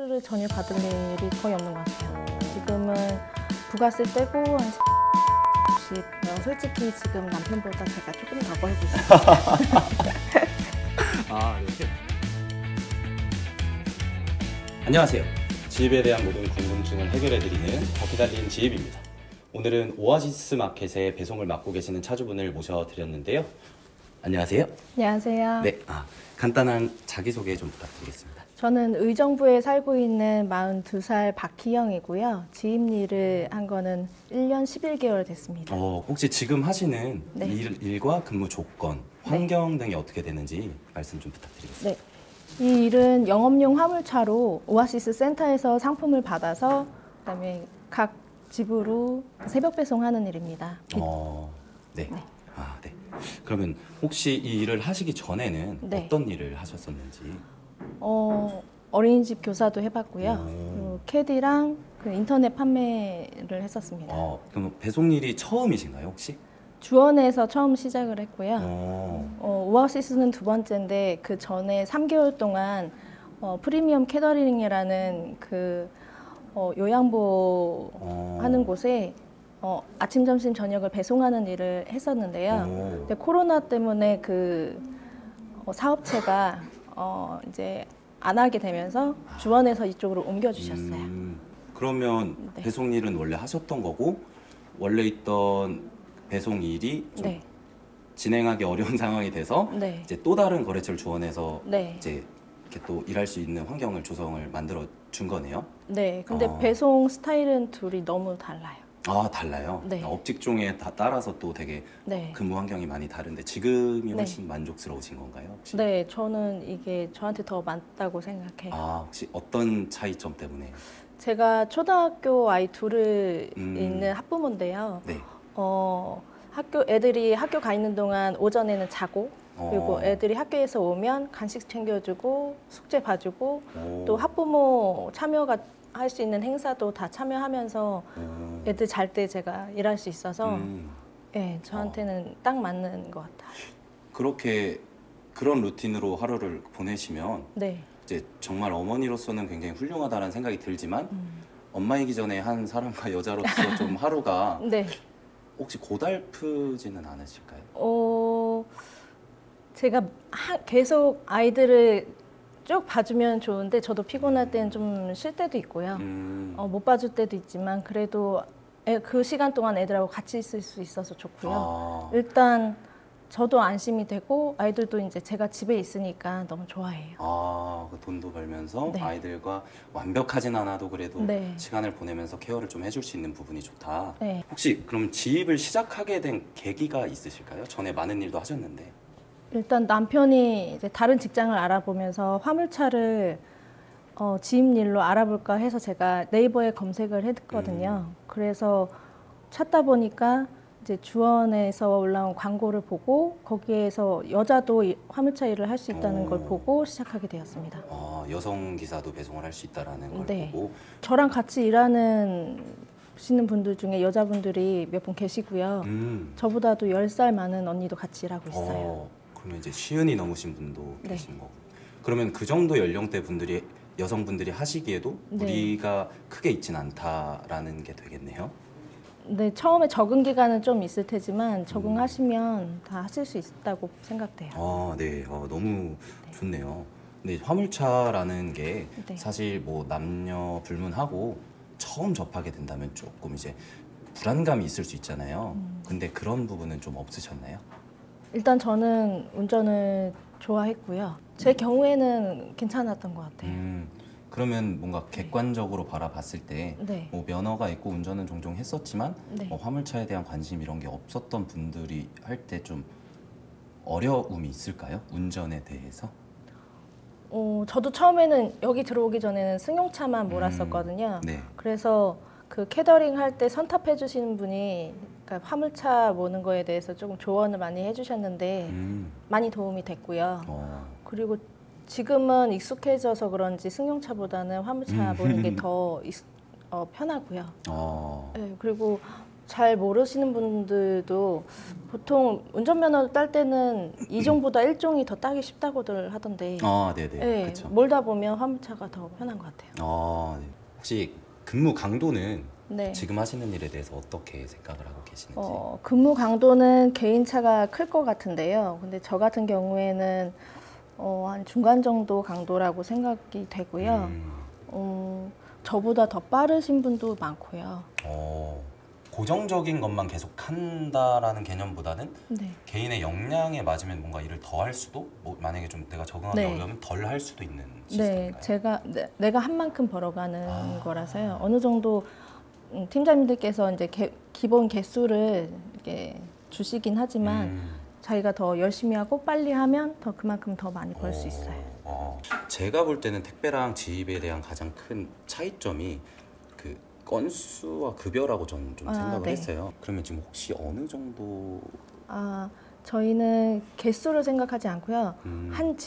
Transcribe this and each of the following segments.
스트레스를 전혀 받은 일이 거의 없는 것 같아요. 지금은 부가세 떼고 한 10씩. 솔직히 지금 남편보다 제가 조금 더 벌고 있어요. 아, 네. 안녕하세요. 지입에 대한 모든 궁금증을 해결해드리는 바퀴 달린 지입입니다. 오늘은 오아시스 마켓의 배송을 맡고 계시는 차주분을 모셔드렸는데요. 안녕하세요. 안녕하세요. 네, 간단한 자기소개 좀 부탁드리겠습니다. 저는 의정부에 살고 있는 42살 박희영이고요. 지입 일을 한 거는 1년 11개월 됐습니다. 혹시 지금 하시는 네. 일과 근무 조건, 환경 등이 어떻게 되는지 말씀 좀 부탁드리겠습니다. 네. 이 일은 영업용 화물차로 오아시스 센터에서 상품을 받아서 그다음에 각 집으로 새벽 배송하는 일입니다. 네. 네. 네. 그러면 혹시 이 일을 하시기 전에는 네. 어떤 일을 하셨었는지? 어린이집 교사도 해봤고요. 그리고 캐디랑 그 인터넷 판매를 했었습니다. 그럼 배송 일이 처음이신가요, 혹시? 주원에서 처음 시작을 했고요. 오아시스는 두 번째인데 그 전에 3개월 동안 프리미엄 캐터링이라는 그 요양보 하는 곳에 아침, 점심, 저녁을 배송하는 일을 했었는데요. 근데 코로나 때문에 그 사업체가 이제 안 하게 되면서 주원에서 이쪽으로 옮겨주셨어요. 그러면 네. 배송 일은 원래 하셨던 거고 원래 있던 배송 일이 좀 네. 진행하기 어려운 상황이 돼서 네. 이제 또 다른 거래처를 주원해서 네. 이제 이렇게 또 일할 수 있는 환경을 조성을 만들어 준 거네요. 네. 근데 배송 스타일은 둘이 너무 달라요. 달라요? 네. 업직종에 따라서 또 되게 네. 근무 환경이 많이 다른데 지금이 네. 훨씬 만족스러우신 건가요? 혹시? 네, 저는 이게 저한테 더 맞다고 생각해요. 혹시 어떤 차이점 때문에? 제가 초등학교 아이 둘을 있는 학부모인데요. 네. 애들이 학교 가 있는 동안 오전에는 자고 그리고 애들이 학교에서 오면 간식 챙겨주고 숙제 봐주고 또 학부모 참여가 할 수 있는 행사도 다 참여하면서 애들 잘 때 제가 일할 수 있어서 네, 저한테는 딱 맞는 것 같아요. 그렇게 그런 루틴으로 하루를 보내시면 네. 이제 정말 어머니로서는 굉장히 훌륭하다는 생각이 들지만 엄마이기 전에 한 사람과 여자로서 좀 하루가 네. 혹시 고달프지는 않으실까요? 제가 계속 아이들을 쭉 봐주면 좋은데 저도 피곤할 때는 좀 쉴 때도 있고요. 못 봐줄 때도 있지만 그래도 그 시간 동안 애들하고 같이 있을 수 있어서 좋고요. 일단 저도 안심이 되고 아이들도 이제 제가 집에 있으니까 너무 좋아해요. 그 돈도 벌면서 네. 아이들과 완벽하진 않아도 그래도 네. 시간을 보내면서 케어를 좀 해줄 수 있는 부분이 좋다. 네. 혹시 그럼 지입을 시작하게 된 계기가 있으실까요? 전에 많은 일도 하셨는데. 일단 남편이 이제 다른 직장을 알아보면서 화물차를 지입 일로 알아볼까 해서 제가 네이버에 검색을 했거든요. 그래서 찾다 보니까 이제 주원에서 올라온 광고를 보고 거기에서 여자도 화물차 일을 할 수 있다는 걸 보고 시작하게 되었습니다. 여성 기사도 배송을 할 수 있다라는 걸 네. 보고. 저랑 같이 일하는 분들 중에 여자분들이 몇 분 계시고요. 저보다도 10살 많은 언니도 같이 일하고 있어요. 그러면 이제 쉬운이 넘으신 분도 네. 계신 거고. 그러면 그 정도 연령대 분들이 여성분들이 하시기에도 네. 무리가 크게 있진 않다라는 게 되겠네요. 네, 처음에 적응 기간은 좀 있을 테지만 적응하시면 다 하실 수 있다고 생각돼요. 네, 너무 좋네요. 근데 화물차라는 게 네. 사실 뭐 남녀 불문하고 처음 접하게 된다면 조금 이제 불안감이 있을 수 있잖아요. 근데 그런 부분은 좀 없으셨나요? 일단 저는 운전을 좋아했고요. 제 경우에는 괜찮았던 것 같아요. 그러면 뭔가 객관적으로 바라봤을 때 네. 뭐 면허가 있고 운전은 종종 했었지만 네. 화물차에 대한 관심 이런 게 없었던 분들이 할 때 좀 어려움이 있을까요? 운전에 대해서? 저도 처음에는 여기 들어오기 전에는 승용차만 몰았었거든요. 네. 그래서 그 캐더링 할 때 선탑해 주시는 분이 그러니까 화물차 모는 거에 대해서 조금 조언을 많이 해주셨는데 많이 도움이 됐고요. 그리고 지금은 익숙해져서 그런지 승용차보다는 화물차 모는 게 더 편하고요. 네, 그리고 잘 모르시는 분들도 보통 운전면허 딸 때는 2종보다 1종이 더 따기 쉽다고들 하던데 아, 네네. 네, 그렇죠. 몰다 보면 화물차가 더 편한 것 같아요. 아, 네. 혹시 근무 강도는 네. 지금 하시는 일에 대해서 어떻게 생각을 하고 계시는지? 근무 강도는 개인차가 클 것 같은데요. 근데 저 같은 경우에는 한 중간 정도 강도라고 생각이 되고요. 저보다 더 빠르신 분도 많고요. 고정적인 것만 계속 한다라는 개념보다는 네. 개인의 역량에 맞으면 뭔가 일을 더 할 수도, 뭐 만약에 좀 내가 적응하기 네. 어려우면 덜 할 수도 있는 네, 시스템인가요? 제가 내가 한 만큼 벌어가는 거라서요. 어느 정도 팀장님들께서 이제 기본 개수를 이렇게 주시긴 하지만 자기가 더 열심히 하고 빨리 하면 더 그만큼 더 많이 벌 수 있어요. 제가 볼 때는 택배랑 지입에 대한 가장 큰 차이점이 그 건수와 급여라고 저는 좀 생각을 네. 했어요. 그러면 지금 혹시 어느 정도? 저희는 개수를 생각하지 않고요. 한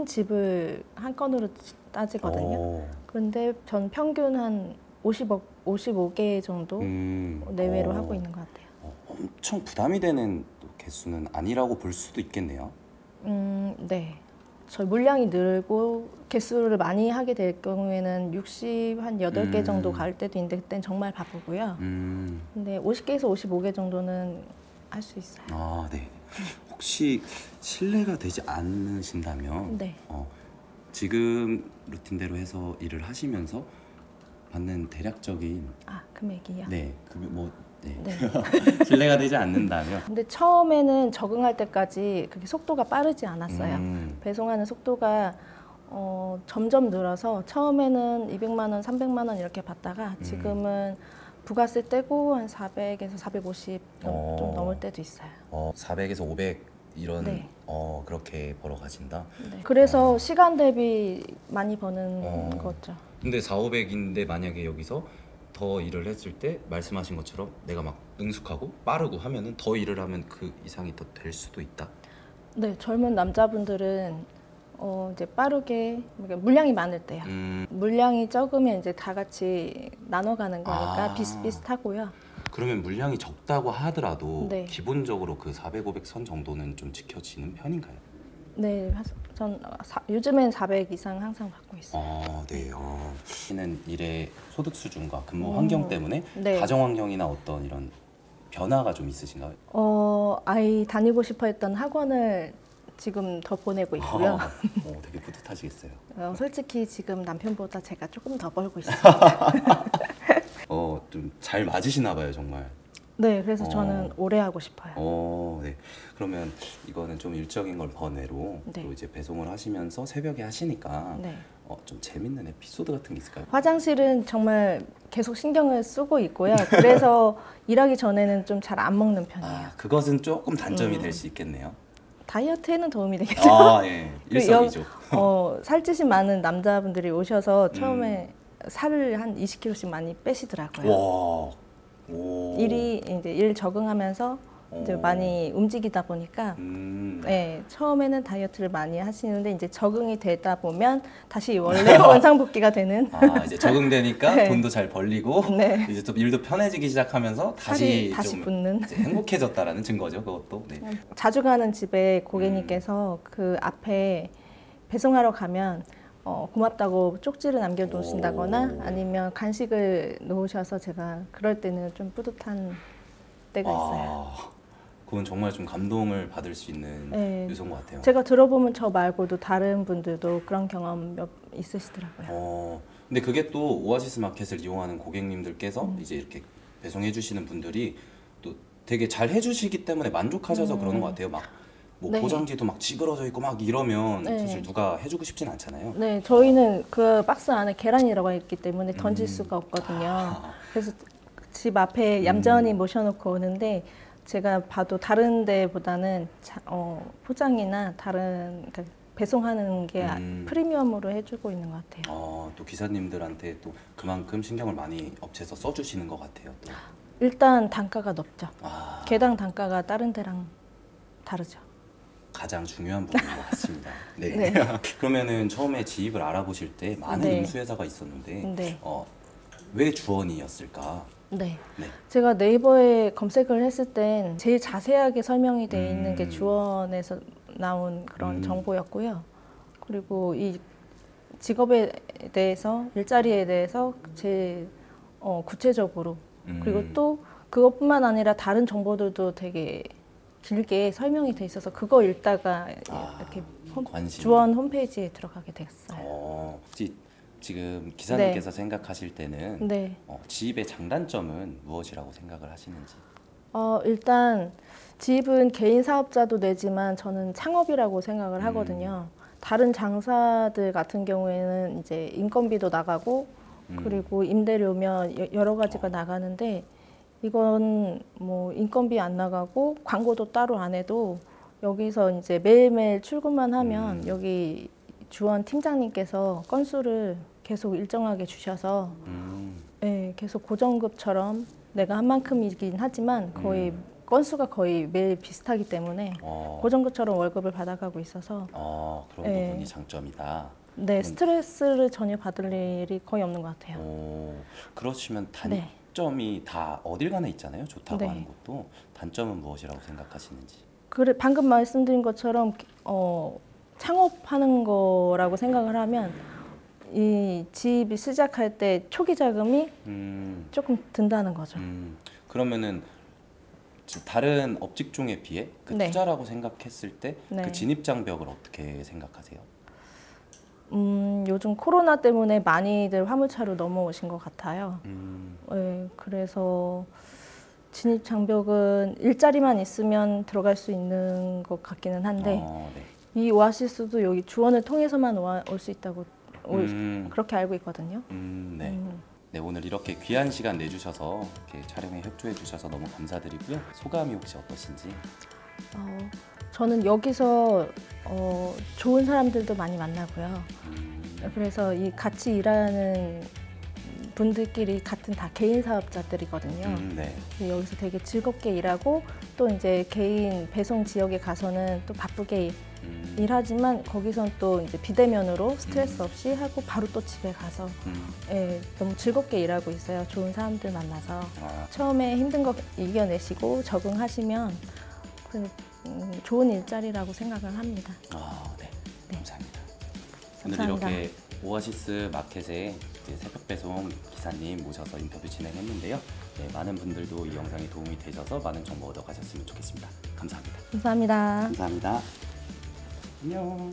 집을 한 건으로 따지거든요. 그런데 전 평균 한 55개 정도 내외로 하고 있는 것 같아요. 엄청 부담이 되는 또 개수는 아니라고 볼 수도 있겠네요. 네. 저희 물량이 늘고 개수를 많이 하게 될 경우에는 60, 한 8개 정도 갈 때도 있는데 그때는 정말 바쁘고요. 근데 50개에서 55개 정도는 할 수 있어요. 네. 혹시 실례가 되지 않으신다면 네. 지금 루틴대로 해서 일을 하시면서 받는 대략적인 금액이요? 네, 뭐 네. 네. 실례가 되지 않는다면 근데 처음에는 적응할 때까지 그렇게 속도가 빠르지 않았어요. 배송하는 속도가 점점 늘어서 처음에는 200만 원, 300만 원 이렇게 받다가 지금은 부가세 떼고 한 400에서 450 좀 넘을 때도 있어요. 400에서 500 이런 네. 그렇게 벌어가신다. 네. 그래서 시간 대비 많이 버는 거죠. 근데 4, 500인데 만약에 여기서 더 일을 했을 때 말씀하신 것처럼 내가 막 능숙하고 빠르고 하면은 더 일을 하면 그 이상이 더 될 수도 있다. 네, 젊은 남자분들은 이제 빠르게 그러니까 물량이 많을 때요. 물량이 적으면 이제 다 같이 나눠가는 거니까 비슷비슷하고요. 그러면 물량이 적다고 하더라도 네. 기본적으로 그 400, 500 선 정도는 좀 지켜지는 편인가요? 네, 전 요즘엔 400 이상 항상 받고 있어요. 네. 하시는 일의 소득 수준과 근무 환경 때문에 네. 가정 환경이나 어떤 이런 변화가 좀 있으신가요? 아이 다니고 싶어 했던 학원을 지금 더 보내고 있고요. 되게 뿌듯하시겠어요. 솔직히 지금 남편보다 제가 조금 더 벌고 있어요. 좀 잘 맞으시나 봐요, 정말. 네, 그래서 저는 오래 하고 싶어요. 네. 그러면 이거는 좀 일적인 걸 번외로 네. 또 이제 배송을 하시면서 새벽에 하시니까 네. 좀 재밌는 에피소드 같은 게 있을까요? 화장실은 정말 계속 신경을 쓰고 있고요. 그래서 일하기 전에는 좀 잘 안 먹는 편이에요. 그것은 조금 단점이 될 수 있겠네요. 다이어트에는 도움이 되겠죠. 예. 일석이조. 살찌신 많은 남자분들이 오셔서 처음에 살을 한 20kg씩 많이 빼시더라고요. 와. 일이 이제 일 적응하면서 이제 많이 움직이다 보니까 네, 처음에는 다이어트를 많이 하시는데 이제 적응이 되다 보면 다시 원래 원상복귀가 되는. 이제 적응되니까 네. 돈도 잘 벌리고 네. 이제 또 일도 편해지기 시작하면서 살이 다시 좀 붙는. 이제 행복해졌다라는 증거죠, 그것도. 네. 자주 가는 집에 고객님께서 그 앞에 배송하러 가면 고맙다고 쪽지를 남겨놓으신다거나 아니면 간식을 놓으셔서 제가 그럴 때는 좀 뿌듯한 때가 있어요. 그건 정말 좀 감동을 받을 수 있는 네. 요소인 것 같아요. 제가 들어보면 저 말고도 다른 분들도 그런 경험 몇 있으시더라고요. 근데 그게 또 오아시스 마켓을 이용하는 고객님들께서 이제 이렇게 배송해 주시는 분들이 또 되게 잘 해주시기 때문에 만족하셔서 그러는 것 같아요. 막 뭐 네. 포장지도 막 찌그러져 있고 막 이러면 네. 사실 누가 해주고 싶진 않잖아요. 네, 저희는 그 박스 안에 계란이라고 있기 때문에 던질 수가 없거든요. 그래서 집 앞에 얌전히 모셔놓고 오는데 제가 봐도 다른 데보다는 포장이나 다른 그러니까 배송하는 게 프리미엄으로 해주고 있는 것 같아요. 또 기사님들한테 또 그만큼 신경을 많이 업체에서 써주시는 것 같아요. 또. 일단 단가가 높죠. 개당 단가가 다른 데랑 다르죠. 가장 중요한 부분인 것 같습니다. 네. 네. 그러면은 처음에 지입을 알아보실 때 많은 네. 인수회사가 있었는데 네. 왜 주원이었을까? 네. 네. 제가 네이버에 검색을 했을 땐 제일 자세하게 설명이 되어 있는 게 주원에서 나온 그런 정보였고요. 그리고 이 직업에 대해서, 일자리에 대해서 제일 구체적으로, 그리고 또 그것뿐만 아니라 다른 정보들도 되게 길게 설명이 돼 있어서 그거 읽다가 이렇게 관심이. 주원 홈페이지에 들어가게 됐어요. 혹시 지금 기사님께서 생각하실 때는 네. 지입의 장단점은 무엇이라고 생각을 하시는지? 일단 지입은 개인 사업자도 내지만 저는 창업이라고 생각을 하거든요. 다른 장사들 같은 경우에는 이제 인건비도 나가고 그리고 임대료면 여러 가지가 나가는데 이건 뭐 인건비 안 나가고 광고도 따로 안 해도 여기서 이제 매일매일 출근만 하면 여기 주원 팀장님께서 건수를 계속 일정하게 주셔서 네, 계속 고정급처럼 내가 한 만큼이긴 하지만 거의 건수가 거의 매일 비슷하기 때문에 고정급처럼 월급을 받아가고 있어서 그런 부분이 장점이다. 네, 스트레스를 전혀 받을 일이 거의 없는 것 같아요. 그러시면 단점이 다 어딜 가나 있잖아요. 좋다고 네. 하는 것도. 단점은 무엇이라고 생각하시는지? 그래, 방금 말씀드린 것처럼 창업하는 거라고 생각을 하면 이 집이 시작할 때 초기 자금이 조금 든다는 거죠. 그러면은 다른 업직종에 비해 그 네. 투자라고 생각했을 때 그 네. 진입 장벽을 어떻게 생각하세요? 요즘 코로나 때문에 많이들 화물차로 넘어오신 것 같아요. 네, 그래서 진입 장벽은 일자리만 있으면 들어갈 수 있는 것 같기는 한데 네. 이 오아시스도 여기 주원을 통해서만 올 수 있다고 그렇게 알고 있거든요. 네. 네, 오늘 이렇게 귀한 시간 내주셔서 이렇게 촬영에 협조해 주셔서 너무 감사드리고요. 소감이 혹시 어떠신지? 저는 여기서 좋은 사람들도 많이 만나고요. 그래서 이 같이 일하는 분들끼리 같은 다 개인 사업자들이거든요. 네. 여기서 되게 즐겁게 일하고 또 이제 개인 배송 지역에 가서는 또 바쁘게 일하지만 거기선 또 이제 비대면으로 스트레스 없이 하고 바로 또 집에 가서 예, 너무 즐겁게 일하고 있어요. 좋은 사람들 만나서 처음에 힘든 거 이겨내시고 적응하시면 좋은 일자리라고 생각을 합니다. 네. 감사합니다. 감사합니다. 오늘 이렇게 오아시스 마켓의 새벽 배송 기사님 모셔서 인터뷰 진행했는데요. 네, 많은 분들도 이 영상이 도움이 되셔서 많은 정보 얻어가셨으면 좋겠습니다. 감사합니다. 감사합니다. 감사합니다. 안녕.